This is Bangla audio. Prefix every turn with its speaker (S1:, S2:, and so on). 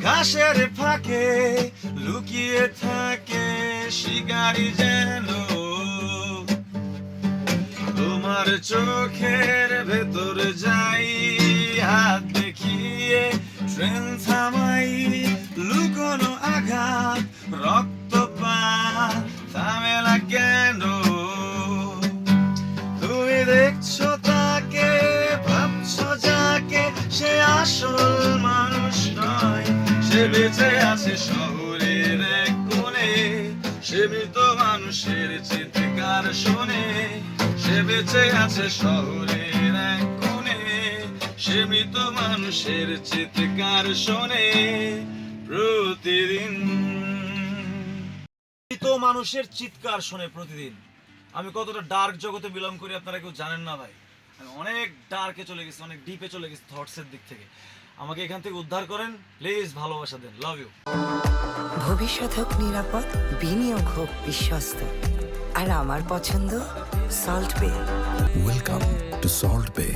S1: ঘাসের ফাঁকে লুকিয়ে থাকে শিকারি যেন তোমার চোখের ভেতর যাই হাত দেখিয়ে ট্রেন থামাই লুকোনো আঘাত রক্তপাত থামে না কেন তুমি দেখছো তাকে ভাবছো যাকে সে আসল মানুষ নয় সে বেঁচে আছে শহরের এক কোণে সে মৃত মানুষের চিৎকার শোনে সে বেঁচে আছে শহরের এক কোণে সে মৃত মানুষের চিৎকার শোনে প্রতিদিন মৃত মানুষের চিৎকার শোনে প্রতিদিন। আমি কতটা ডার্ক জগতে বিলং করি আপনারা কেউ জানেন না ভাই। আমি অনেক ডার্কে চলে গেছি, অনেক ডিপে চলে গেছি থটসের দিক থেকে। আমাকে এখান থেকে উদ্ধার করেন প্লিজ, ভালোবাসা দেন, লাভ ইউ।
S2: ভবিষ্যৎ হোক নিরাপদ, বিনিয়োগ হোক বিশ্বস্ত, আর আমার পছন্দ সল্ট বে।
S3: Welcome to Salt Bay.